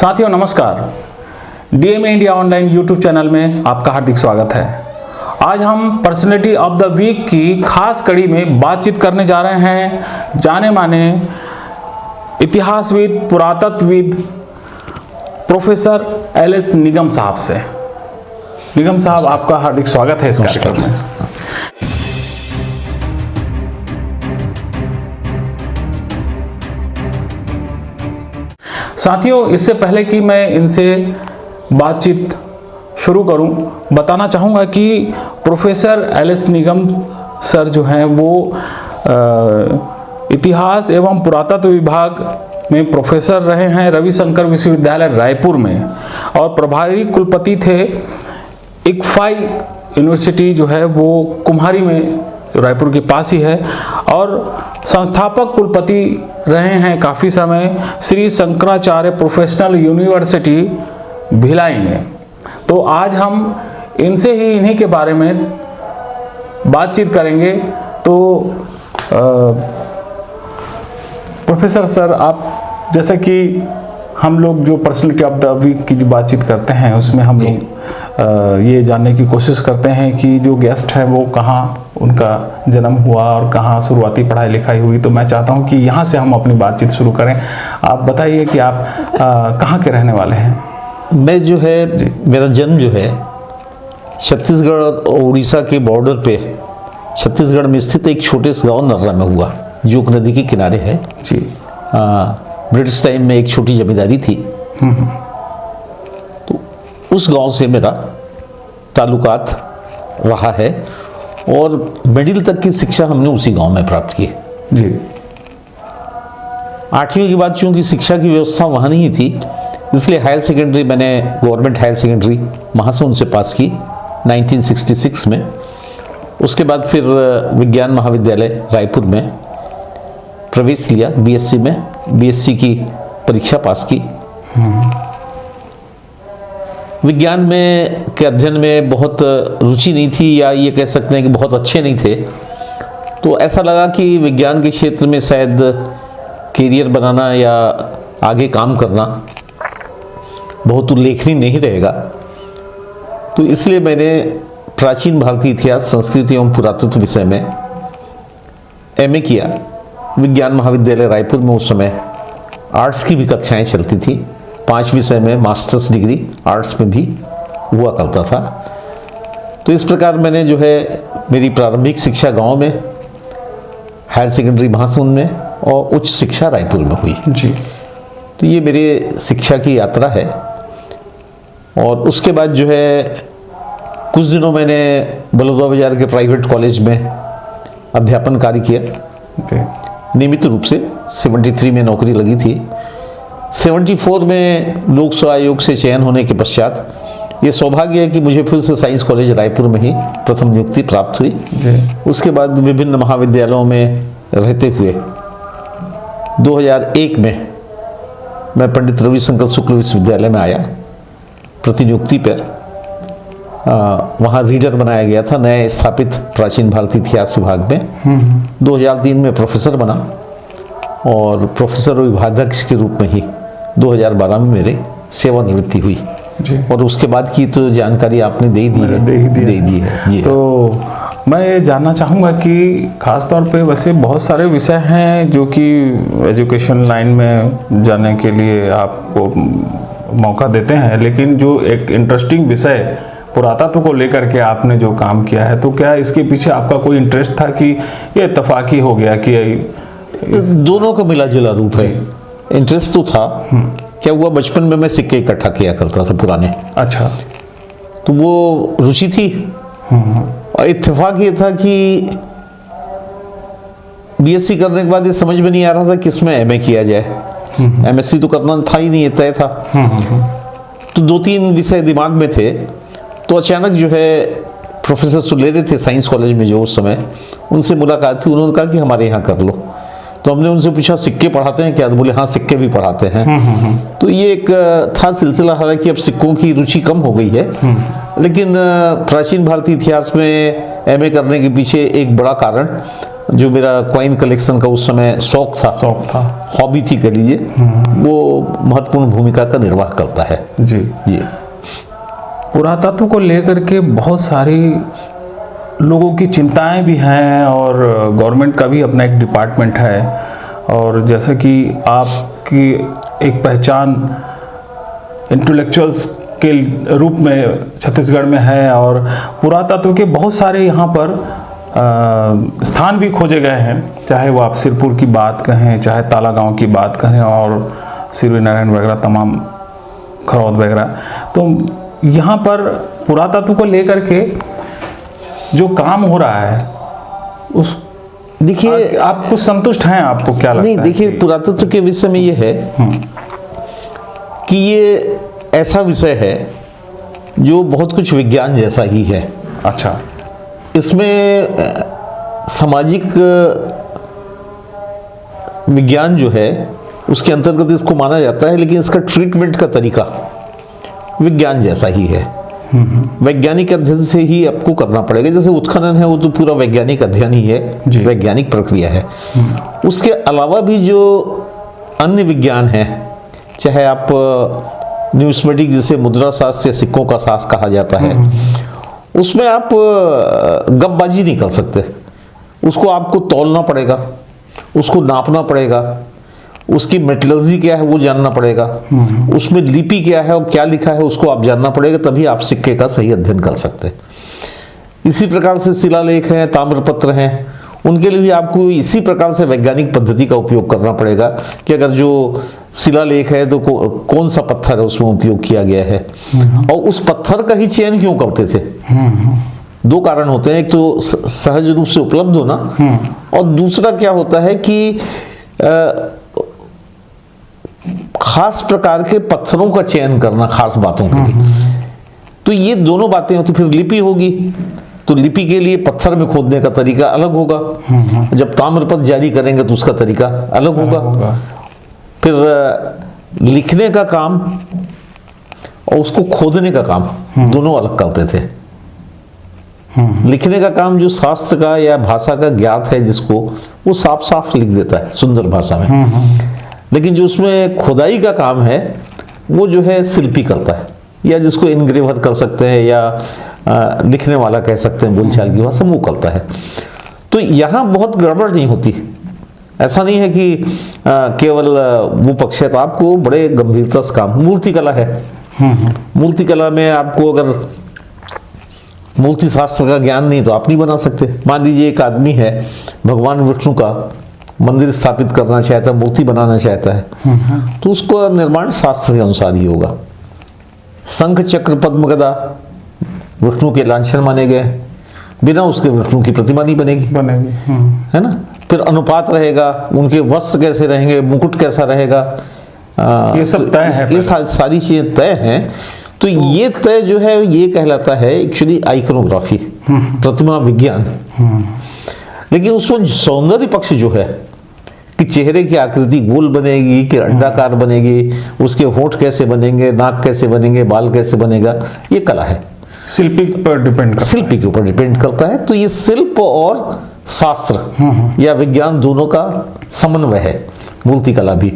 साथियों नमस्कार। DMA India online YouTube channel में आपका हार्दिक स्वागत है। आज हम पर्सनैलिटी ऑफ द वीक की खास कड़ी में बातचीत करने जा रहे हैं जाने माने इतिहासविद पुरातत्वविद प्रोफेसर एल.एस. निगम साहब से। निगम साहब, आपका हार्दिक स्वागत है इस कार्यक्रम में। साथियों, इससे पहले कि मैं इनसे बातचीत शुरू करूं, बताना चाहूँगा कि प्रोफेसर एल.एस. निगम सर जो हैं वो इतिहास एवं पुरातत्व विभाग में प्रोफेसर रहे हैं रविशंकर विश्वविद्यालय रायपुर में, और प्रभारी कुलपति थे इक्फाई यूनिवर्सिटी जो है वो कुम्हारी में रायपुर के पास ही है, और संस्थापक कुलपति रहे हैं काफ़ी समय श्री शंकराचार्य प्रोफेशनल यूनिवर्सिटी भिलाई में। तो आज हम इनसे ही इन्हीं के बारे में बातचीत करेंगे। तो प्रोफेसर सर, आप जैसे कि हम लोग जो पर्सनैलिटी ऑफ द वीक की जो बातचीत करते हैं उसमें हम लोग ये जानने की कोशिश करते हैं कि जो गेस्ट है वो कहाँ उनका जन्म हुआ और कहाँ शुरुआती पढ़ाई लिखाई हुई। तो मैं चाहता हूँ कि यहाँ से हम अपनी बातचीत शुरू करें। आप बताइए कि आप कहाँ के रहने वाले हैं? मैं जो है, मेरा जन्म जो है छत्तीसगढ़ और उड़ीसा के बॉर्डर पे छत्तीसगढ़ में स्थित एक छोटे से गांव नर्रा में हुआ, जोक नदी के किनारे है जी। ब्रिटिश टाइम में एक छोटी जमींदारी थी। तो उस गांव से मेरा ताल्लुकात रहा है और मिडिल तक की शिक्षा हमने उसी गांव में प्राप्त की जी। 8वीं के बाद चूंकि शिक्षा की व्यवस्था वहाँ नहीं थी, इसलिए हायर सेकेंडरी मैंने गवर्नमेंट हायर सेकेंडरी महासुन से पास की 1966 में। उसके बाद फिर विज्ञान महाविद्यालय रायपुर में प्रवेश लिया, बीएससी में बीएससी की परीक्षा पास की। विज्ञान में के अध्ययन में बहुत रुचि नहीं थी, या ये कह सकते हैं कि बहुत अच्छे नहीं थे। तो ऐसा लगा कि विज्ञान के क्षेत्र में शायद कैरियर बनाना या आगे काम करना बहुत उल्लेखनीय नहीं रहेगा। तो इसलिए मैंने प्राचीन भारतीय इतिहास, संस्कृति एवं पुरातत्व विषय में एमए किया। विज्ञान महाविद्यालय रायपुर में उस समय आर्ट्स की भी कक्षाएं चलती थी। 5 विषय में मास्टर्स डिग्री आर्ट्स में भी हुआ करता था। तो इस प्रकार मैंने जो है मेरी प्रारंभिक शिक्षा गांव में, हायर सेकेंडरी महासुन में और उच्च शिक्षा रायपुर में हुई जी। तो ये मेरी शिक्षा की यात्रा है। और उसके बाद जो है कुछ दिनों मैंने बलौदा बाजार के प्राइवेट कॉलेज में अध्यापन कार्य किया नियमित रूप से। 73 में नौकरी लगी थी। 74 में लोक सेवा आयोग से चयन होने के पश्चात ये सौभाग्य है कि मुझे फिर से साइंस कॉलेज रायपुर में ही प्रथम नियुक्ति प्राप्त हुई जी। उसके बाद विभिन्न महाविद्यालयों में रहते हुए 2001 में मैं पंडित रविशंकर शुक्ल विश्वविद्यालय में आया प्रतिनियुक्ति पर। वहाँ रीडर बनाया गया था नए स्थापित प्राचीन भारतीय इतिहास विभाग में। 2003 में प्रोफेसर बना और प्रोफेसर और विभागाध्यक्ष के रूप में ही 2012 में मेरी सेवानिवृत्ति हुई जी। और उसके बाद की तो जानकारी आपने दे दी है जी। तो मैं ये जानना चाहूँगा कि खास तौर पे वैसे बहुत सारे विषय हैं जो कि एजुकेशन लाइन में जाने के लिए आपको मौका देते हैं, लेकिन जो एक इंटरेस्टिंग विषय पुरातत्व को लेकर के आपने जो काम किया है, तो क्या इसके पीछे आपका कोई इंटरेस्ट था कि ये इत्तेफाकी हो गया कि दोनों का मिला जुला रूप है? इंटरेस्ट तो था। क्या हुआ, बचपन में मैं सिक्के इकट्ठा किया करता था पुराने। अच्छा। तो वो रुचि थी और इत्तेफाक ये था कि बीएससी करने के बाद ये समझ में नहीं आ रहा था किसमें एमए किया जाए। एमएससी तो करना था ही नहीं, तय था। तो 2-3 विषय दिमाग में थे। तो अचानक जो है प्रोफेसर सुलेरे थे साइंस कॉलेज में जो उस समय, उनसे मुलाकात थी। उन्होंने कहा कि हमारे यहाँ कर लो। तो हमने उनसे पूछा सिक्के पढ़ाते हैं क्या? तो बोले हाँ, सिक्के भी पढ़ाते हैं। तो ये एक था सिलसिला। हालांकि अब सिक्कों की रुचि कम हो गई है, लेकिन प्राचीन भारतीय इतिहास में एमए करने के पीछे एक बड़ा कारण जो मेरा कॉइन कलेक्शन का उस समय शौक था, हॉबी थी कह लीजिए, वो महत्वपूर्ण भूमिका का निर्वाह करता है। जी जी। पुरातत्व को लेकर के बहुत सारी लोगों की चिंताएं भी हैं और गवर्नमेंट का भी अपना एक डिपार्टमेंट है, और जैसे कि आपकी एक पहचान इंटेलेक्चुअल्स के रूप में छत्तीसगढ़ में है, और पुरातत्व के बहुत सारे यहाँ पर स्थान भी खोजे गए हैं, चाहे वो आप सिरपुर की बात कहें, चाहे ताला गांव की बात कहें, और सिरवी नारायण वगैरह तमाम खरौद वगैरह। तो यहाँ पर पुरातत्व को लेकर के जो काम हो रहा है उस देखिए आप कुछ संतुष्ट हैं? आपको क्या लगता है? नहीं, देखिए पुरातत्व के विषय में ये है कि ये ऐसा विषय है जो बहुत कुछ विज्ञान जैसा ही है। अच्छा। इसमें सामाजिक विज्ञान जो है उसके अंतर्गत इसको माना जाता है, लेकिन इसका ट्रीटमेंट का तरीका विज्ञान जैसा ही है। वैज्ञानिक अध्ययन से ही आपको करना पड़ेगा। जैसे उत्खनन है वो तो पूरा वैज्ञानिक अध्ययन ही है, वैज्ञानिक प्रक्रिया है। उसके अलावा भी जो अन्य विज्ञान है, चाहे आप न्यूस्मेटिक जिसे मुद्रा शास्त्र या सिक्कों का शास्त्र कहा जाता है, उसमें आप गपबाजी नहीं कर सकते। उसको आपको तौलना पड़ेगा, उसको नापना पड़ेगा, उसकी मेटलर्जी क्या है वो जानना पड़ेगा, उसमें लिपि क्या है और क्या लिखा है उसको आप जानना पड़ेगा, तभी आप सिक्के का सही अध्ययन कर सकते हैं। इसी प्रकार से शिलालेख हैं, ताम्रपत्र हैं, उनके लिए भी आपको इसी प्रकार से वैज्ञानिक पद्धति का उपयोग करना पड़ेगा कि अगर जो शिलालेख है तो कौन सा पत्थर है उसमें उपयोग किया गया है, और उस पत्थर का ही चयन क्यों करते थे। दो कारण होते हैं, एक तो सहज रूप से उपलब्ध होना, और दूसरा क्या होता है कि खास प्रकार के पत्थरों का चयन करना खास बातों के लिए। तो ये दोनों बातें होती। फिर लिपि होगी तो लिपि के लिए पत्थर में खोदने का तरीका अलग होगा, जब ताम्रपत्र जारी करेंगे तो उसका तरीका अलग होगा। फिर लिखने का काम और उसको खोदने का काम दोनों अलग करते थे। लिखने का काम जो शास्त्र का या भाषा का ज्ञात है जिसको, वो साफ साफ लिख देता है सुंदर भाषा में, लेकिन जो उसमें खुदाई का काम है वो जो है शिल्पी करता है, या जिसको इनग्रेवर कर सकते हैं या लिखने वाला कह सकते हैं बोलचाल की भाषा, वो करता है। तो यहाँ बहुत गड़बड़ नहीं होती। ऐसा नहीं है कि केवल वो पक्ष है, तो आपको बड़े गंभीरता से काम। मूर्तिकला है, मूर्तिकला में आपको अगर मूर्ति शास्त्र का ज्ञान नहीं तो आप नहीं बना सकते। मान लीजिए एक आदमी है, भगवान विष्णु का मंदिर स्थापित करना चाहता है, मूर्ति बनाना चाहता है, तो उसको निर्माण शास्त्र के अनुसार ही होगा। शंख चक्र पद्म गदा विष्णु के लांछन माने गए, बिना उसके विष्णु की प्रतिमा नहीं बनेगी, है ना। फिर अनुपात रहेगा, उनके वस्त्र कैसे रहेंगे, मुकुट कैसा रहेगा, ये सब तय है, ये सारी चीजें तय हैं। तो ये तय जो है ये कहलाता है एक्चुअली आइकोनोग्राफी, प्रतिमा विज्ञान। लेकिन उसमें सौंदर्य पक्ष जो है कि चेहरे की आकृति गोल बनेगी कि अंडाकार बनेगी, उसके होंठ कैसे बनेंगे, नाक कैसे बनेंगे, बाल कैसे बनेगा, ये कला है, शिल्पी पर डिपेंड करता है। शिल्पी के ऊपर डिपेंड करता है। तो ये शिल्प और शास्त्र या विज्ञान दोनों का समन्वय है, मूर्ति कला भी।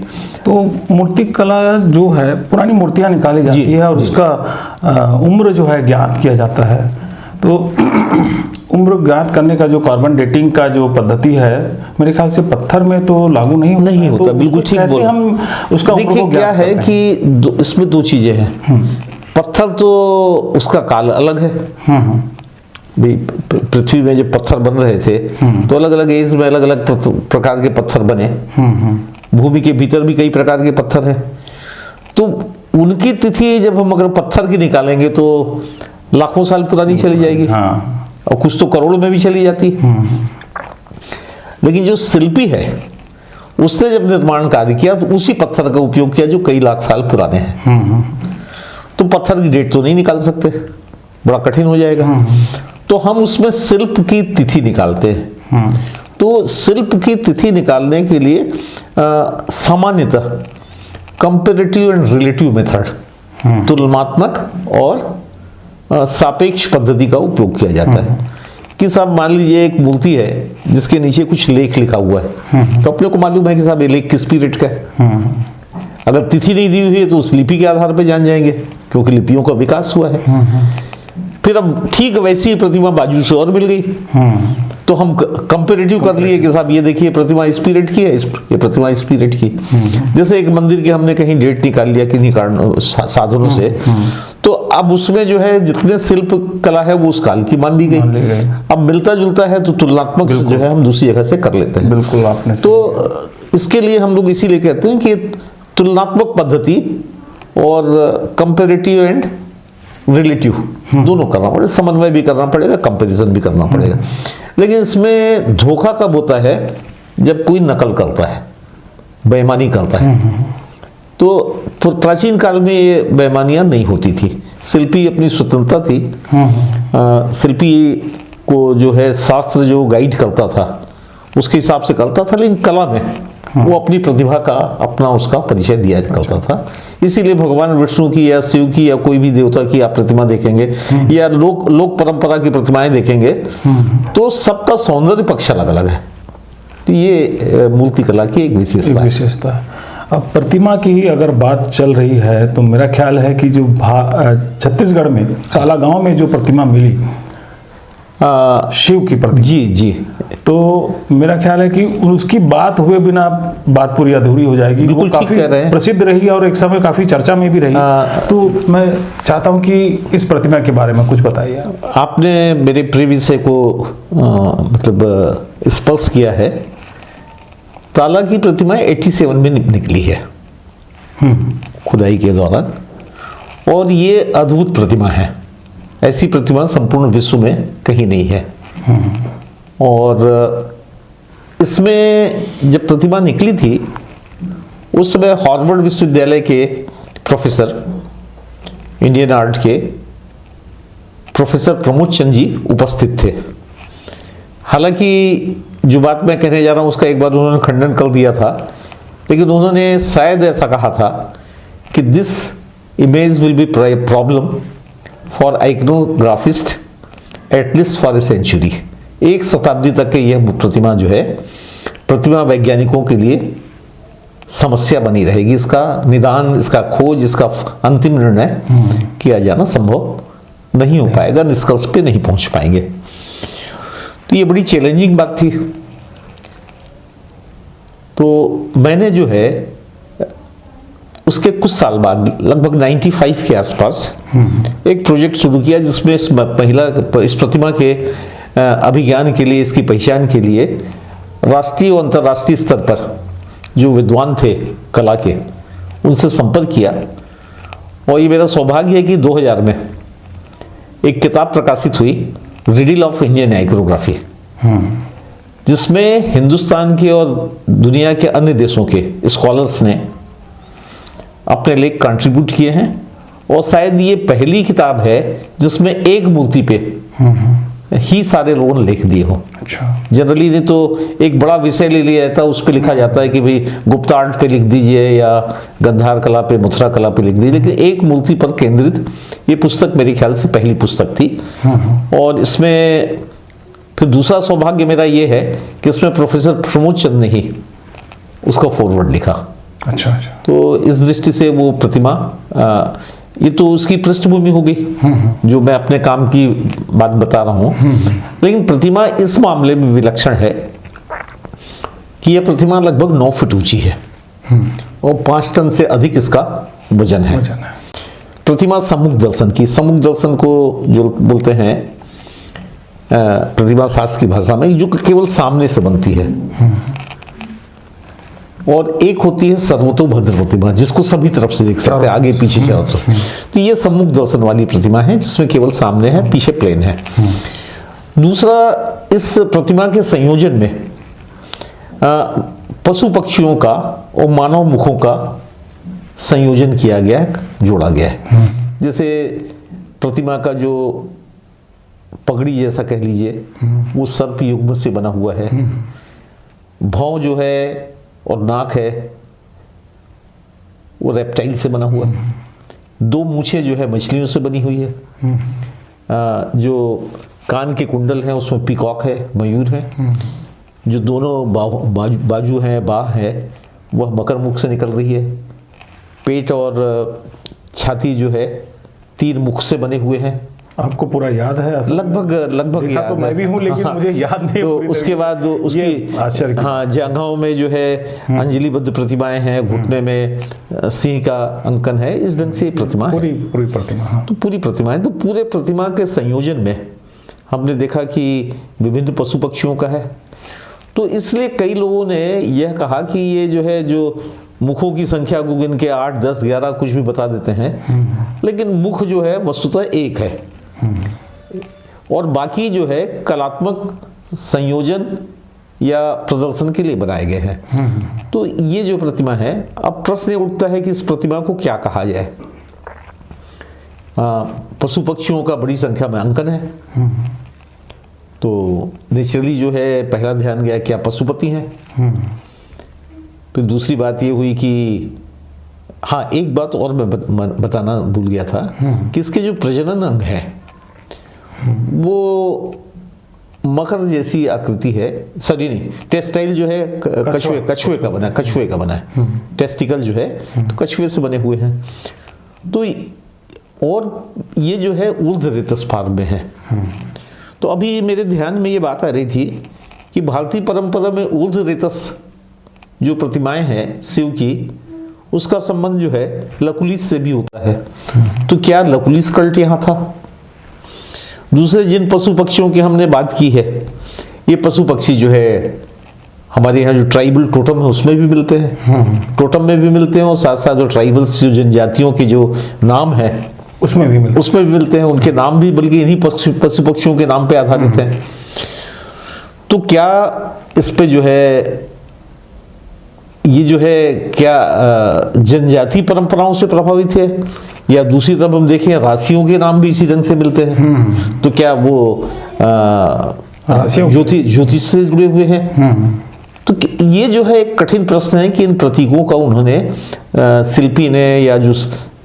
तो मूर्ति कला जो है, पुरानी मूर्तियां निकाली जाती है और उसका उम्र जो है ज्ञात किया जाता है। तो उम्र ज्ञात करने का जो कार्बन डेटिंग का जो पद्धति है, मेरे ख्याल से पत्थर में तो लागू नहीं होता। तो बिल्कुल ठीक बोल। हम उसका देखिए क्या है कि इसमें दो चीजें हैं। पत्थर तो उसका काल अलग है। पृथ्वी में जब पत्थर बन रहे थे तो अलग अलग एज में अलग अलग प्रकार के पत्थर बने। भूमि के भीतर भी कई प्रकार के पत्थर हैं। तो उनकी तिथि जब हम अगर पत्थर की निकालेंगे तो लाखों साल पुरानी चली जाएगी, और कुछ तो करोड़ में भी चली जाती। लेकिन जो शिल्पी है उसने जब निर्माण कार्य किया तो उसी पत्थर का उपयोग किया जो कई लाख साल पुराने हैं। तो पत्थर की डेट तो नहीं निकाल सकते, बड़ा कठिन हो जाएगा। तो हम उसमें शिल्प की तिथि निकालते हैं। तो शिल्प की तिथि निकालने के लिए सामान्यतः कंपैरेटिव एंड रिलेटिव मेथड, तुलनात्मक और सापेक्ष पद्धति का उपयोग किया जाता है। कि साहब मान लीजिए एक मूर्ति है जिसके नीचे कुछ लेख लिखा हुआ है, तो अपने को मालूम है कि साहब ये लेख किस पीरियड का है। अगर तिथि नहीं दी हुई है तो उस लिपि के आधार पर जान जाएंगे, क्योंकि लिपियों का विकास हुआ है। फिर अब ठीक वैसी ही प्रतिमा बाजू से और मिल गई, तो हम कंपेरेटिव कर लिए कि साहब ये देखिए प्रतिमा इस पीरियड की है, ये प्रतिमा इस पीरियड की। जैसे एक मंदिर की हमने कहीं डेट निकाल लिया किन्हीं कारण साधनों से, तो अब उसमें जो है जितने शिल्प कला है वो उस काल की मान ली गई। अब मिलता जुलता है तो तुलनात्मक जो है हम दूसरी जगह से कर लेते हैं। बिल्कुल आपने तो इसके लिए हम लोग इसीलिए कहते हैं कि तुलनात्मक पद्धति और कंपेरेटिव एंड रिलेटिव दोनों करना पड़ेगा, समन्वय भी करना पड़ेगा, कंपैरिजन भी करना पड़ेगा। लेकिन इसमें धोखा कब होता है, जब कोई नकल करता है, बेईमानी करता है। तो प्राचीन काल में ये बेईमानियां नहीं होती थी, शिल्पी अपनी स्वतंत्रता थी। शिल्पी को जो है शास्त्र जो गाइड करता था उसके हिसाब से करता था, लेकिन कला में वो अपनी प्रतिभा का अपना उसका परिचय दिया करता था। इसीलिए भगवान विष्णु की या शिव की या कोई भी देवता की आप प्रतिमा देखेंगे या लोक परंपरा की प्रतिमाएं देखेंगे तो सबका सौंदर्य पक्ष अलग अलग है। तो ये मूर्ति कला की एक विशेषता है। अब प्रतिमा की ही अगर बात चल रही है तो मेरा ख्याल है कि जो छत्तीसगढ़ में काला गांव में जो प्रतिमा मिली शिव की प्रतिमा, जी, तो मेरा ख्याल है कि उसकी बात हुए बिना बात पूरी अधूरी हो जाएगी। बिल्कुल वो काफी प्रसिद्ध रही और एक समय काफी चर्चा में भी रही। तो मैं चाहता हूं कि इस प्रतिमा के बारे में कुछ बताइए। आपने मेरे प्रिय विषय को मतलब स्पर्श किया है। ताला की प्रतिमा 87 में निकली है खुदाई के दौरान, और ये अद्भुत प्रतिमा है। ऐसी प्रतिमा संपूर्ण विश्व में कहीं नहीं है। और इसमें जब प्रतिमा निकली थी उस समय हार्वर्ड विश्वविद्यालय के प्रोफेसर, इंडियन आर्ट के प्रोफेसर प्रमोद चंद जी उपस्थित थे। हालांकि जो बात मैं कहने जा रहा हूं उसका एक बार उन्होंने खंडन कर दिया था, लेकिन उन्होंने शायद ऐसा कहा था कि this image will be problem for iconographist at least for a century. एक शताब्दी तक के यह प्रतिमा जो है प्रतिमा वैज्ञानिकों के लिए समस्या बनी रहेगी। इसका निदान, इसका खोज, इसका अंतिम निर्णय किया जाना संभव नहीं हो पाएगा, निष्कर्ष पे नहीं पहुंच पाएंगे। तो ये बड़ी चैलेंजिंग बात थी। तो मैंने जो है उसके कुछ साल बाद लगभग 95 के आसपास एक प्रोजेक्ट शुरू किया जिसमें इस प्रतिमा के अभिज्ञान के लिए, इसकी पहचान के लिए राष्ट्रीय और अंतर्राष्ट्रीय स्तर पर जो विद्वान थे कला के उनसे संपर्क किया। और ये मेरा सौभाग्य है कि 2000 में एक किताब प्रकाशित हुई, रिडल ऑफ इंडियन आइकोनोग्राफी, जिसमें हिंदुस्तान के और दुनिया के अन्य देशों के स्कॉलर्स ने अपने लेख कंट्रीब्यूट किए हैं। और शायद ये पहली किताब है जिसमें एक मूर्ति पे ही सारे लोगों ने लिख दिए हो। अच्छा। जनरली नहीं तो एक बड़ा विषय ले लिया जाता है, उस पे लिखा जाता है कि भाई गुप्त आर्ट पे लिख दीजिए या गंधार कला पे, मथुरा कला पे लिख दीजिए, लेकिन एक मूर्ति पर केंद्रित ये पुस्तक मेरे ख्याल से पहली पुस्तक थी। और इसमें फिर दूसरा सौभाग्य मेरा ये है कि इसमें प्रोफेसर प्रमोद चंद ने ही उसका फॉरवर्ड लिखा। अच्छा। तो इस दृष्टि से वो प्रतिमा ये तो उसकी पृष्ठभूमि हो गई जो मैं अपने काम की बात बता रहा हूं। लेकिन प्रतिमा इस मामले में विलक्षण है कि यह प्रतिमा लगभग 9 फीट ऊंची है और 5 टन से अधिक इसका वजन है। प्रतिमा सम्मुख दर्शन की, सम्मुख दर्शन को जो बोलते हैं प्रतिमा शास्त्र की भाषा में, जो केवल सामने से बनती है। और एक होती है सर्वतोभद्र प्रतिमा जिसको सभी तरफ से देख सकते हैं, आगे पीछे चारों तरफ। तो ये सम्मुख दर्शन वाली प्रतिमा है जिसमें केवल सामने है, पीछे प्लेन है। दूसरा, इस प्रतिमा के संयोजन में पशु पक्षियों का और मानव मुखों का संयोजन किया गया है, जोड़ा गया है। जैसे प्रतिमा का जो पगड़ी जैसा कह लीजिए वो सर्प युग्म से बना हुआ है। भौं जो है और नाक है वो रेप्टाइल से बना हुआ है। 2 मूछें जो है मछलियों से बनी हुई है। जो कान के कुंडल हैं, उसमें पीकॉक है, मयूर है। जो दोनों बाजू हैं, बाह है, वह मकर मुख से निकल रही है। पेट और छाती जो है तीर मुख से बने हुए हैं। आपको पूरा याद है? लगभग याद तो मैं भी हूँ, लेकिन मुझे याद नहीं। तो उसके बाद उसकी हाँ जांघों में जो है अंजलिबद्ध प्रतिमाएं हैं, घुटने में सिंह का अंकन है। इस ढंग से प्रतिमा पूरी प्रतिमा। हाँ। तो पूरी प्रतिमाएं, तो पूरे प्रतिमा के संयोजन में हमने देखा कि विभिन्न पशु पक्षियों का है। तो इसलिए कई लोगों ने यह कहा कि ये जो है, जो मुखों की संख्या को गिन के 8, 10, 11 कुछ भी बता देते हैं, लेकिन मुख जो है वस्तुतः एक है, और बाकी जो है कलात्मक संयोजन या प्रदर्शन के लिए बनाए गए हैं। तो ये जो प्रतिमा है, अब प्रश्न ये उठता है कि इस प्रतिमा को क्या कहा जाए। पशु पक्षियों का बड़ी संख्या में अंकन है, तो नेचुरली जो है पहला ध्यान गया क्या पशुपति हैं। फिर दूसरी बात ये हुई कि हाँ, एक बात और मैं बताना भूल गया था कि इसके जो प्रजनन अंग है वो मकर जैसी आकृति है। सॉरी नहीं, टेक्सटाइल जो है कछुए का बना है। टेस्टिकल जो है तो कछुए से बने हुए हैं। तो और ये जो है ऊर्ध्व रेतस फॉर्म में है। तो अभी मेरे ध्यान में ये बात आ रही थी कि भारतीय परंपरा में ऊर्ध्व रेतस जो प्रतिमाएं हैं शिव की, उसका संबंध जो है लकुलिस से भी होता है। तो क्या लकुलिस कल्ट यहाँ था? दूसरे जिन पशु पक्षियों की हमने बात की है, ये पशु पक्षी जो है हमारे यहाँ जो ट्राइबल टोटम है उसमें भी मिलते हैं, टोटम में भी मिलते हैं, और साथ साथ जो ट्राइबल जनजातियों के जो नाम है उसमें भी मिलते हैं। उनके नाम भी बल्कि इन्हीं पशु पक्षियों के नाम पे आधारित हैं। तो क्या इस पे जो है ये जो है क्या जनजाति परंपराओं से प्रभावित है, या दूसरी तरफ हम देखें राशियों के नाम भी इसी ढंग से मिलते हैं। तो क्या वो ज्योतिष से जुड़े हुए हैं? तो ये जो है एक कठिन प्रश्न है कि इन प्रतीकों का उन्होंने शिल्पी ने या जो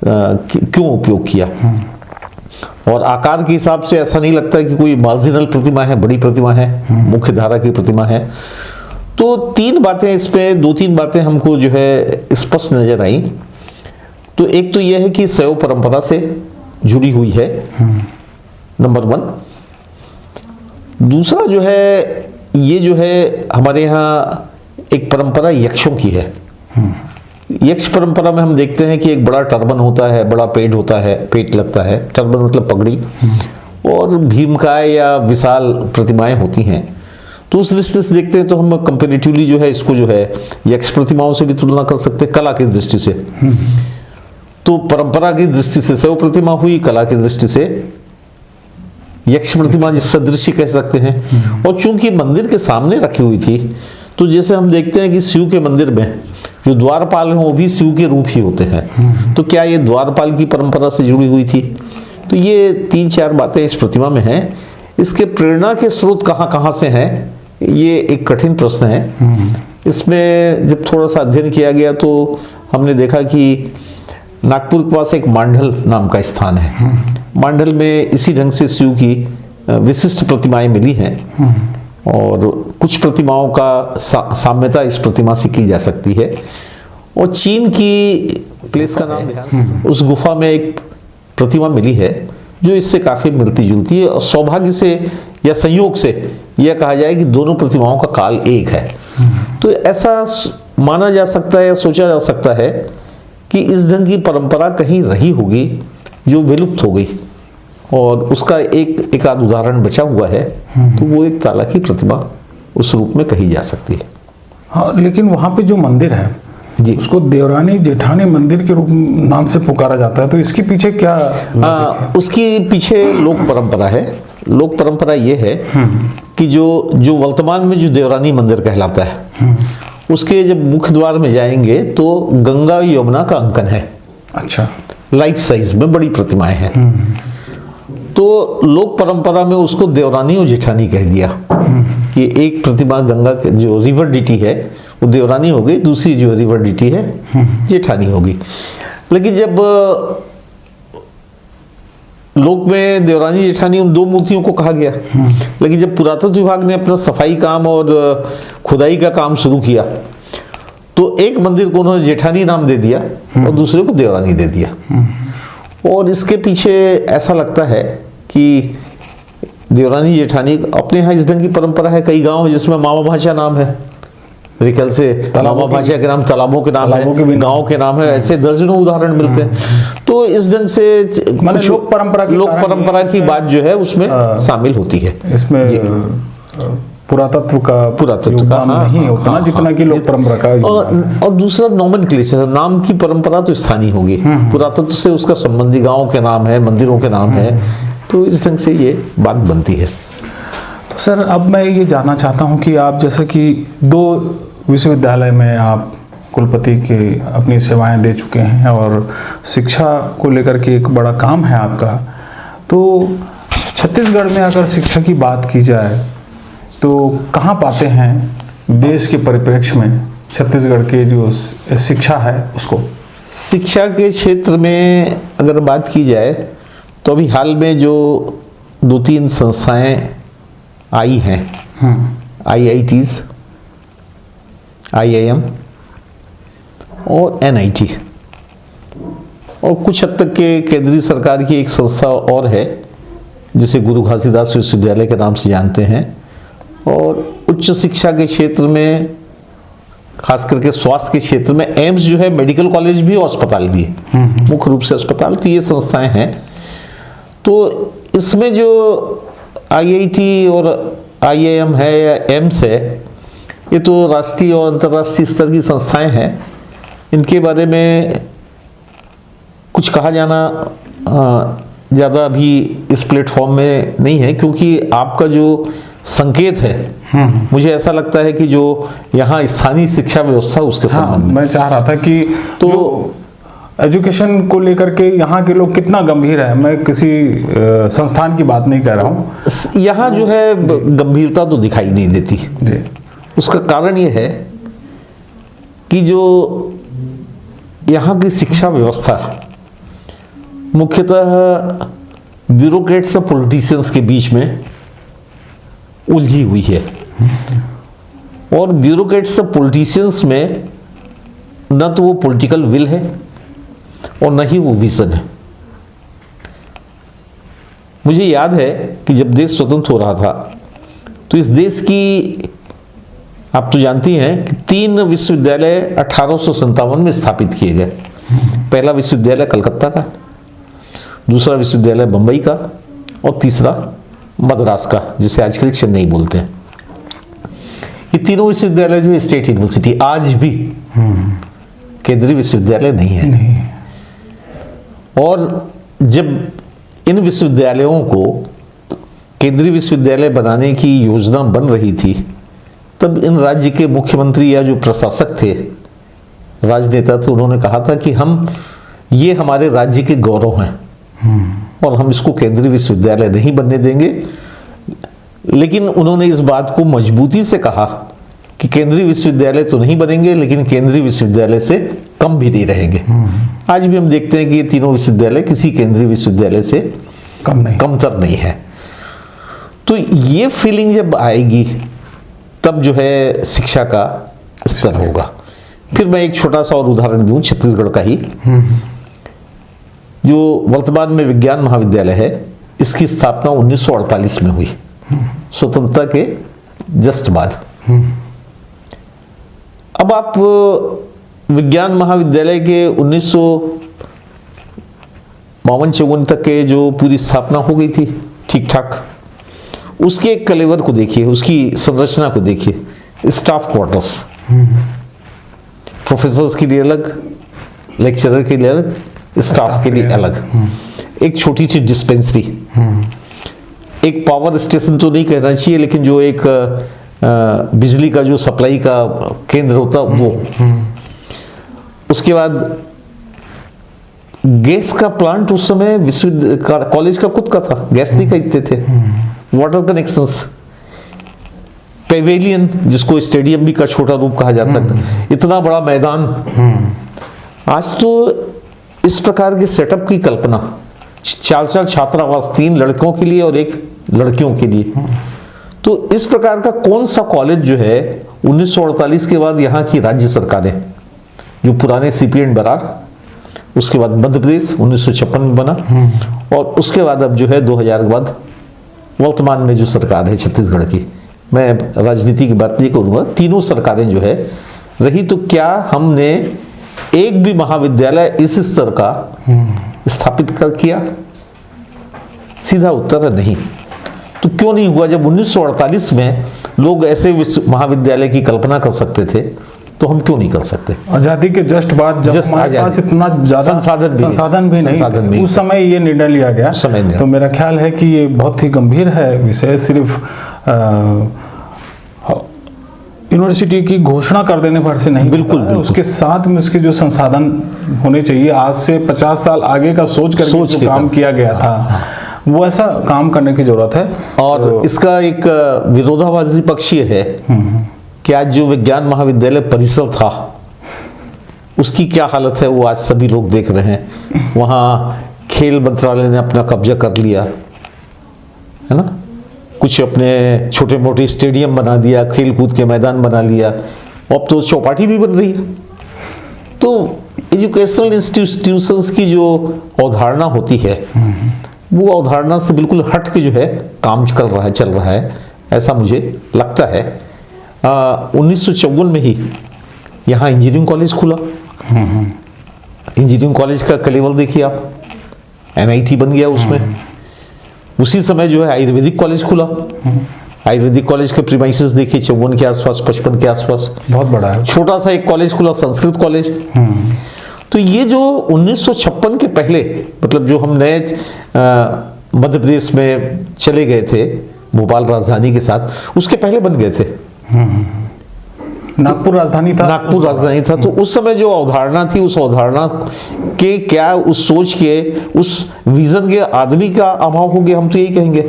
क्यों उपयोग किया। और आकार के हिसाब से ऐसा नहीं लगता कि कोई मार्जिनल प्रतिमा है, बड़ी प्रतिमा है, मुख्य धारा की प्रतिमा है। तो तीन बातें इसमें, 2-3 बातें हमको जो है स्पष्ट नजर आई। तो एक तो यह है कि शैव परंपरा से जुड़ी हुई है, नंबर 1। दूसरा जो है, ये जो है हमारे यहाँ एक परंपरा यक्षों की है। यक्ष परंपरा में हम देखते हैं कि एक बड़ा टर्बन होता है, बड़ा पेट होता है, पेट लगता है, टर्बन मतलब पगड़ी, और भीमकाय या विशाल प्रतिमाएं होती हैं। तो उस दृष्टि से देखते हैं तो हम कंपेरेटिवली जो है इसको जो है यक्ष प्रतिमाओं से भी तुलना कर सकते हैं, कला की दृष्टि से। तो परंपरा की दृष्टि से शैव प्रतिमा हुई, कला की दृष्टि से यक्ष प्रतिमा सदृश कह सकते हैं। और चूंकि मंदिर के सामने रखी हुई थी, तो जैसे हम देखते हैं कि शिव के मंदिर में जो द्वारपाल हैं वो भी शिव के रूप ही होते हैं। तो क्या ये द्वारपाल की परंपरा से जुड़ी हुई थी? तो ये 3-4 बातें इस प्रतिमा में हैं। इसके प्रेरणा के स्रोत कहाँ से हैं, ये एक कठिन प्रश्न है। इसमें जब थोड़ा सा अध्ययन किया गया तो हमने देखा कि नागपुर के पास एक मांडल नाम का स्थान है। मांडल में इसी ढंग से शिव की विशिष्ट प्रतिमाएं मिली हैं, और कुछ प्रतिमाओं का साम्यता इस प्रतिमा से की जा सकती है। और चीन की प्लेस का नाम, उस गुफा में एक प्रतिमा मिली है जो इससे काफी मिलती जुलती है। और सौभाग्य से या संयोग से यह कहा जाए कि दोनों प्रतिमाओं का काल एक है। तो ऐसा माना जा सकता है या सोचा जा सकता है कि इस ढंग की परंपरा कहीं रही होगी जो विलुप्त हो गई, और उसका एक आध उदाहरण बचा हुआ है। तो वो एक ताला की प्रतिमा उस रूप में कही जा सकती है। हाँ, लेकिन वहाँ पे जो मंदिर है जी, उसको देवरानी जेठानी मंदिर के रूप नाम से पुकारा जाता है। तो इसके पीछे क्या उसके पीछे लोक परंपरा है। लोक परंपरा ये है कि जो वर्तमान में जो देवरानी मंदिर कहलाता है, उसके जब मुख्य द्वार में जाएंगे तो गंगा यमुना का अंकन है। अच्छा, लाइफ साइज में बड़ी प्रतिमाएं हैं। तो लोक परंपरा में उसको देवरानी और जेठानी कह दिया कि एक प्रतिमा गंगा के जो रिवर डिटी है वो देवरानी हो गई, दूसरी जो रिवर डिटी है जेठानी होगी। लेकिन जब लोक में देवरानी जेठानी उन दो मूर्तियों को कहा गया, लेकिन जब पुरातत्व विभाग ने अपना सफाई काम और खुदाई का काम शुरू किया तो एक मंदिर को उन्होंने जेठानी नाम दे दिया और दूसरे को देवरानी दे दिया। और इसके पीछे ऐसा लगता है कि देवरानी जेठानी, अपने यहाँ इस ढंग की परंपरा है, कई गांव है जिसमें मामा भाषा नाम है, मेरे ख्याल से मामा भाषा के नाम तालाबों के नाम है, गांव के नाम है, ऐसे दर्जनों उदाहरण मिलते हैं। तो इस ढंग से लोक परंपरा की बात जो है उसमें शामिल होती है। इसमें पुरातत्व का नहीं होता ना जितना कि लोक परंपरा का। और दूसरा नॉमेनक्लेचर, नाम की परंपरा तो स्थानीय होगी, पुरातत्व से उसका संबंधी गाँव के नाम है, मंदिरों के नाम है, तो इस ढंग से ये बात बनती है। तो सर अब मैं ये जानना चाहता हूँ कि आप जैसे कि 2 विश्वविद्यालय में आप कुलपति के अपनी सेवाएं दे चुके हैं और शिक्षा को लेकर के एक बड़ा काम है आपका, तो छत्तीसगढ़ में अगर शिक्षा की बात की जाए तो कहाँ पाते हैं देश के परिप्रेक्ष्य में छत्तीसगढ़ के जो शिक्षा है उसको? शिक्षा के क्षेत्र में अगर बात की जाए तो अभी हाल में जो 2-3 संस्थाएं आई हैं, IITs, IIM और NIT, और कुछ हद तक के केंद्रीय सरकार की एक संस्था और है जिसे गुरु घासीदास विश्वविद्यालय के नाम से जानते हैं। और उच्च शिक्षा के क्षेत्र में, खास करके स्वास्थ्य के क्षेत्र में, एम्स जो है मेडिकल कॉलेज भी और अस्पताल भी है, मुख्य रूप से अस्पताल, तो ये संस्थाएं हैं। तो इसमें जो IIT और IIM है या एम्स है, ये तो राष्ट्रीय और अंतर्राष्ट्रीय स्तर की संस्थाएं हैं। इनके बारे में कुछ कहा जाना ज़्यादा अभी इस प्लेटफॉर्म में नहीं है, क्योंकि आपका जो संकेत है, मुझे ऐसा लगता है कि जो यहाँ स्थानीय शिक्षा व्यवस्था उसके संबंध में मैं चाह रहा था कि तो एजुकेशन को लेकर के यहाँ के लोग कितना गंभीर है। मैं किसी संस्थान की बात नहीं कर रहा हूँ, यहाँ जो है गंभीरता तो दिखाई नहीं देती जी। उसका कारण ये है कि जो यहाँ की शिक्षा व्यवस्था मुख्यतः ब्यूरोक्रेट्स और पॉलिटिशियंस के बीच में उलझी हुई है। और ब्यूरोक्रेट्स और पॉलिटिशियंस में न तो वो पॉलिटिकल विल है और न ही वो विजन है। मुझे याद है कि जब देश स्वतंत्र हो रहा था तो इस देश की, आप तो जानती हैं कि 3 विश्वविद्यालय 1857 में स्थापित किए गए। पहला विश्वविद्यालय कलकत्ता का, दूसरा विश्वविद्यालय बंबई का और तीसरा मद्रास का, जिसे आजकल चेन्नई बोलते हैं। ये तीनों विश्वविद्यालय जो स्टेट यूनिवर्सिटी आज भी केंद्रीय विश्वविद्यालय नहीं है। और जब इन विश्वविद्यालयों को केंद्रीय विश्वविद्यालय बनाने की योजना बन रही थी, तब इन राज्य के मुख्यमंत्री या जो प्रशासक थे, राजनेता थे, उन्होंने कहा था कि ये हमारे राज्य के गौरव हैं और हम इसको केंद्रीय विश्वविद्यालय नहीं बनने देंगे। लेकिन उन्होंने इस बात को मजबूती से कहा कि केंद्रीय विश्वविद्यालय तो नहीं बनेंगे, लेकिन केंद्रीय विश्वविद्यालय से कम भी नहीं रहेंगे। आज भी हम देखते हैं कि ये तीनों विश्वविद्यालय किसी केंद्रीय विश्वविद्यालय से कमतर नहीं है। तो ये फीलिंग जब आएगी तब जो है शिक्षा का स्तर होगा। फिर मैं एक छोटा सा और उदाहरण दूं छत्तीसगढ़ का ही, जो वर्तमान में विज्ञान महाविद्यालय है, इसकी स्थापना 1948 में हुई, स्वतंत्रता के जस्ट बाद। अब आप विज्ञान महाविद्यालय के 1952-54 तक के जो पूरी स्थापना हो गई थी ठीक ठाक, उसके कलेवर को देखिए, उसकी संरचना को देखिए। स्टाफ क्वार्टर्स, प्रोफेसर्स के लिए अलग, लेक्चरर के लिए अलग, स्टाफ के लिए अलग, एक छोटी सी डिस्पेंसरी, एक पावर स्टेशन तो नहीं कहना चाहिए, लेकिन जो एक बिजली का जो सप्लाई का केंद्र होता वो, उसके बाद गैस का प्लांट उस समय कॉलेज का खुद का था, गैस नहीं खरीदते थे, वाटर कनेक्शंस, पेवेलियन जिसको स्टेडियम भी का छोटा रूप कहा जाता था, इतना बड़ा मैदान। आज तो इस प्रकार के सेटअप की कल्पना 4 छात्रावास, 3 लड़कों के लिए और 1 लड़कियों के लिए। तो इस प्रकार का कौन सा कॉलेज जो है 1948 के बाद यहाँ की राज्य सरकारें, जो पुराने सीपीएन बरार, उसके बाद मध्य प्रदेश 1956 में बना, और उसके बाद अब जो है 2000 के बाद वर्तमान में जो सरकार है छत्तीसगढ़ की, मैं राजनीति की बात नहीं करूँगा, तीनों सरकारें जो है रही, तो क्या हमने एक भी महाविद्यालय इस स्तर का स्थापित कर किया? सीधा उत्तर है नहीं। तो क्यों नहीं हुआ? जब 1948 में लोग ऐसे महाविद्यालय की कल्पना कर सकते थे, तो हम क्यों नहीं कर सकते? आजादी के जस्ट बाद, जब हमारे पास इतना ज्यादा संसाधन भी नहीं, उस समय ये निर्णय लिया गया। तो मेरा ख्याल है कि ये बहुत ही गंभीर है विषय। सिर्फ यूनिवर्सिटी की घोषणा कर देने पर से नहीं, बिल्कुल उसके साथ में उसके जो संसाधन होने चाहिए, आज से 50 साल आगे का सोच के काम किया गया था, वो ऐसा काम करने की जरूरत है। और तो इसका एक विरोधाभासी पक्ष ये है कि आज जो विज्ञान महाविद्यालय परिसर था, उसकी क्या हालत है वो आज सभी लोग देख रहे हैं। वहाँ खेल मंत्रालय ने अपना कब्जा कर लिया है ना, कुछ अपने छोटे मोटे स्टेडियम बना दिया, खेल कूद के मैदान बना लिया, अब तो चौपाटी भी बन रही है। तो एजुकेशनल इंस्टीट्यूशंस की जो अवधारणा होती है, वो अवधारणा से बिल्कुल हट के जो है काम चल रहा है, ऐसा मुझे लगता है। 1954 में ही यहाँ इंजीनियरिंग कॉलेज खुला। इंजीनियरिंग कॉलेज का कलेवर देखिए आप, MIT बन गया उसमें। उसी समय जो है आयुर्वेदिक कॉलेज खुला। आयुर्वेदिक कॉलेज के प्रीमाइसेस देखिए 54 के आसपास, 55 के आसपास, बहुत बड़ा है। छोटा सा एक कॉलेज खुला, संस्कृत कॉलेज। तो ये जो 1956 के पहले, मतलब जो हम नए मध्य प्रदेश में चले गए थे भोपाल राजधानी के साथ, उसके पहले बन गए थे। नागपुर राजधानी था। तो उस समय जो अवधारणा थी, उस अवधारणा के क्या, उस सोच के, उस विजन के आदमी का अभाव हो गया, हम तो यही कहेंगे।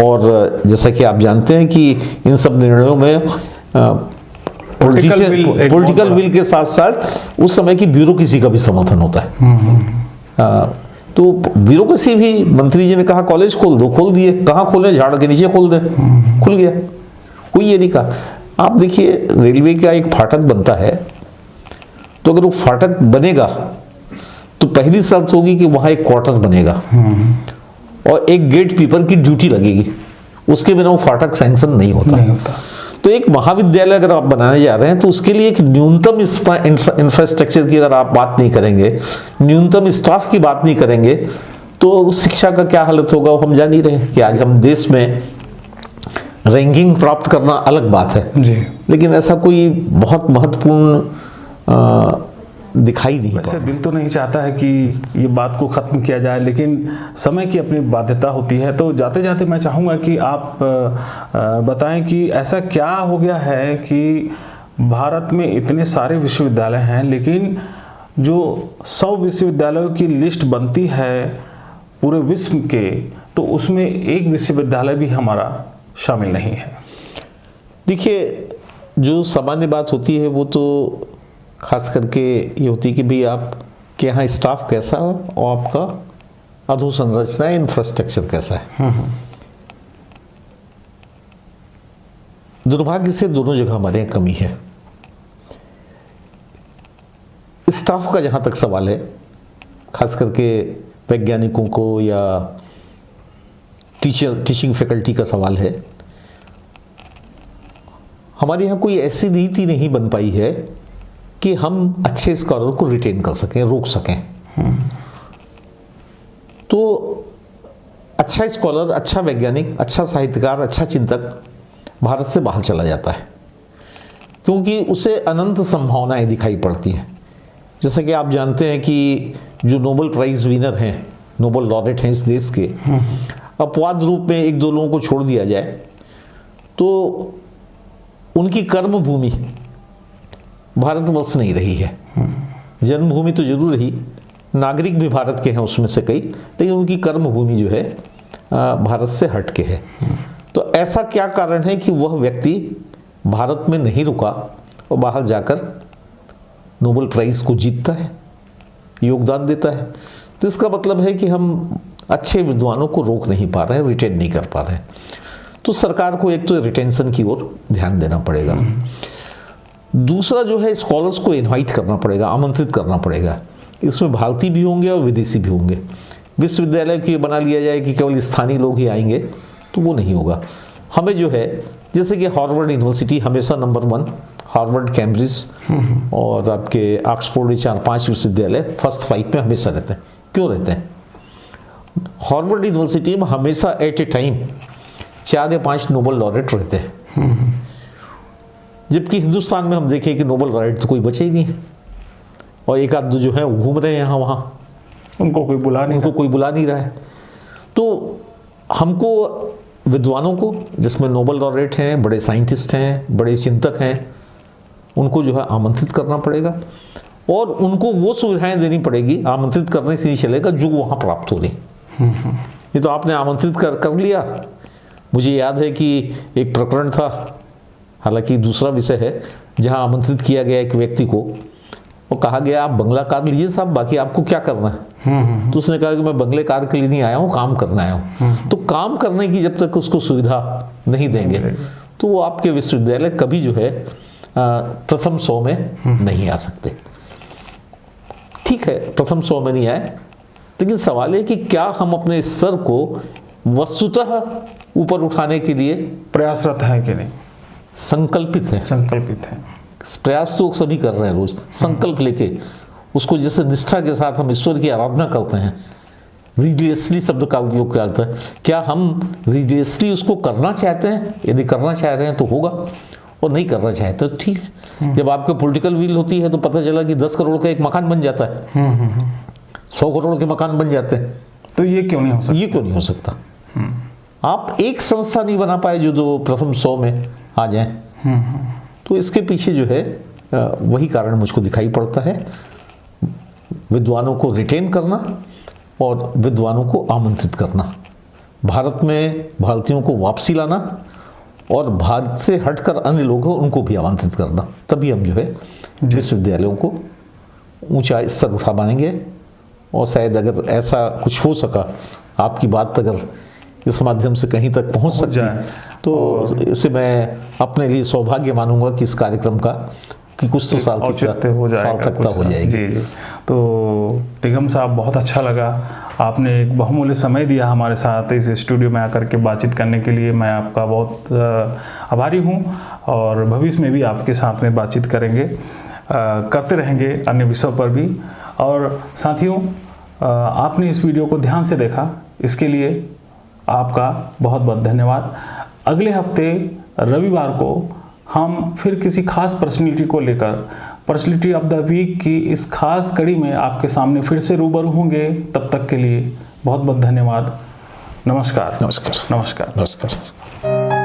और जैसा कि आप जानते हैं कि इन सब निर्णयों में पॉलिटिकल विल के साथ साथ उस समय की ब्यूरोक्रेसी का भी समर्थन होता है। तो ब्यूरोक्रेसी भी, मंत्री जी ने कहा कॉलेज खोल दो, खोल दिए। कहाँ खोले? झाड़ के नीचे खोल दे, खुल गया। कोई ये नहीं कहा। आप देखिए, रेलवे का एक फाटक बनता है, तो अगर वो फाटक बनेगा तो पहली शर्त होगी कि वहां एक क्वार्टर बनेगा और एक गेट कीपर की ड्यूटी लगेगी। उसके बिना वो फाटक सैंक्शन नहीं होता। तो एक महाविद्यालय अगर आप बनाने जा रहे हैं, तो उसके लिए एक न्यूनतम इंफ्रास्ट्रक्चर की अगर आप बात नहीं करेंगे, न्यूनतम स्टाफ की बात नहीं करेंगे, तो शिक्षा का क्या हालत होगा वो हम जान ही रहे हैं। कि आज हम देश में रैंकिंग प्राप्त करना अलग बात है जी, लेकिन ऐसा कोई बहुत महत्वपूर्ण दिखाई नहीं। वैसे दिल तो नहीं चाहता है कि ये बात को ख़त्म किया जाए, लेकिन समय की अपनी बाध्यता होती है। तो जाते जाते मैं चाहूँगा कि आप बताएं कि ऐसा क्या हो गया है कि भारत में इतने सारे विश्वविद्यालय हैं, लेकिन जो 100 विश्वविद्यालयों की लिस्ट बनती है पूरे विश्व के, तो उसमें एक विश्वविद्यालय भी हमारा शामिल नहीं है। देखिए, जो सामान्य बात होती है वो तो खास करके ये होती है कि भाई आप के यहाँ स्टाफ कैसा है और आपका अधोसंरचना इंफ्रास्ट्रक्चर कैसा है। दुर्भाग्य से दोनों जगह हमारे यहाँ कमी है। स्टाफ का जहाँ तक सवाल है, खास करके वैज्ञानिकों को या टीचिंग फैकल्टी का सवाल है, हमारे यहाँ कोई ऐसी नीति नहीं बन पाई है कि हम अच्छे स्कॉलर को रिटेन कर सकें, रोक सकें। तो अच्छा स्कॉलर, अच्छा वैज्ञानिक, अच्छा साहित्यकार, अच्छा चिंतक भारत से बाहर चला जाता है, क्योंकि उसे अनंत संभावनाएं दिखाई पड़ती हैं। जैसा कि आप जानते हैं कि जो नोबेल प्राइज विनर हैं, नोबेल लॉरेट हैं इस देश के, अपवाद रूप में 1-2 लोगों को छोड़ दिया जाए तो उनकी कर्म भूमि भारतवर्ष नहीं रही है। जन्मभूमि तो जरूर रही, नागरिक भी भारत के हैं उसमें से कई, लेकिन उनकी कर्म भूमि जो है भारत से हट के है। तो ऐसा क्या कारण है कि वह व्यक्ति भारत में नहीं रुका और बाहर जाकर नोबेल प्राइज को जीतता है, योगदान देता है? तो इसका मतलब है कि हम अच्छे विद्वानों को रोक नहीं पा रहे हैं, रिटेन नहीं कर पा रहे हैं। तो सरकार को एक तो रिटेंशन की ओर ध्यान देना पड़ेगा। दूसरा जो है, स्कॉलर्स को इनवाइट करना पड़ेगा, आमंत्रित करना पड़ेगा। इसमें भारतीय भी होंगे और विदेशी भी होंगे। विश्वविद्यालय को ये बना लिया जाए कि केवल स्थानीय लोग ही आएंगे, तो वो नहीं होगा। हमें जो है, जैसे कि हार्वर्ड यूनिवर्सिटी हमेशा नंबर 1, हार्वर्ड, कैम्ब्रिज और आपके ऑक्सफोर्ड, 4-5 विश्वविद्यालय फर्स्ट 5 में हमेशा रहते हैं। क्यों रहते हैं? हार्वर्ड यूनिवर्सिटी में हमेशा एट ए टाइम 4 या 5 नोबेल लॉरेट रहते हैं, जबकि हिंदुस्तान में हम देखें कि नोबेल लॉरेट तो कोई बचे ही नहीं है, और एक आध जो है वो घूम रहे हैं यहाँ वहाँ, उनको कोई बुला नहीं रहा है। तो हमको विद्वानों को, जिसमें नोबेल लॉरेट हैं, बड़े साइंटिस्ट हैं, बड़े चिंतक हैं, उनको जो है आमंत्रित करना पड़ेगा, और उनको वो सुविधाएं देनी पड़ेगी। आमंत्रित करने से नहीं चलेगा जो वहाँ प्राप्त हो रही। ये तो आपने आमंत्रित कर लिया। मुझे याद है कि एक प्रकरण था, हालांकि दूसरा विषय है, जहाँ आमंत्रित किया गया एक व्यक्ति को, और कहा गया आप बंगला कार लीजिए साहब, बाकी आपको क्या करना है। तो उसने कहा कि मैं बंगले कार के लिए नहीं आया हूँ, काम करना आया हूँ। तो काम करने की जब तक उसको सुविधा नहीं देंगे, तो वो आपके विश्वविद्यालय कभी जो है प्रथम 100 में नहीं आ सकते। ठीक है, प्रथम 100 में नहीं आए, लेकिन सवाल है कि क्या हम अपने स्तर को वस्तुतः ऊपर उठाने के लिए प्रयासरत है कि नहीं, संकल्पित है। प्रयास तो सभी कर रहे हैं रोज, संकल्प लेके उसको जैसे निष्ठा के साथ हम ईश्वर की आराधना करते हैं, रिलीजियसली शब्द का उपयोग करते हैं। क्या हम रिलीजियसली उसको करना चाहते हैं? यदि करना चाह रहे हैं तो होगा, और नहीं करना चाहते तो ठीक है। जब आपके पॉलिटिकल विल होती है तो पता चला कि 10 करोड़ का एक मकान बन जाता है, 100 करोड़ के मकान बन जाते हैं। तो ये क्यों नहीं हो सकता? ये क्यों नहीं हो सकता? आप एक संस्था नहीं बना पाए जो दो प्रथम 100 में आ जाए। तो इसके पीछे जो है वही कारण मुझको दिखाई पड़ता है, विद्वानों को रिटेन करना और विद्वानों को आमंत्रित करना, भारत में भारतीयों को वापसी लाना, और भारत से हटकर अन्य लोग हैं उनको भी आमंत्रित करना। तभी हम जो है विश्वविद्यालयों को ऊंचा स्तर उठा पाएंगे। और शायद अगर ऐसा कुछ हो सका, आपकी बात अगर इस माध्यम से कहीं तक पहुंच सकती है, तो इसे मैं अपने लिए सौभाग्य मानूंगा कि इस कार्यक्रम का कि कुछ तो सार्थकता हो जाएगी। जी। तो टिगम साहब, बहुत अच्छा लगा, आपने एक बहुमूल्य समय दिया हमारे साथ इस स्टूडियो में आकर के बातचीत करने के लिए। मैं आपका बहुत आभारी हूँ, और भविष्य में भी आपके साथ में बातचीत करेंगे, करते रहेंगे अन्य विषयों पर भी। और साथियों, आपने इस वीडियो को ध्यान से देखा, इसके लिए आपका बहुत बहुत धन्यवाद। अगले हफ्ते रविवार को हम फिर किसी खास पर्सनैलिटी को लेकर पर्सनैलिटी ऑफ द वीक की इस खास कड़ी में आपके सामने फिर से रूबरू होंगे। तब तक के लिए बहुत बहुत धन्यवाद। नमस्कार। नमस्कार।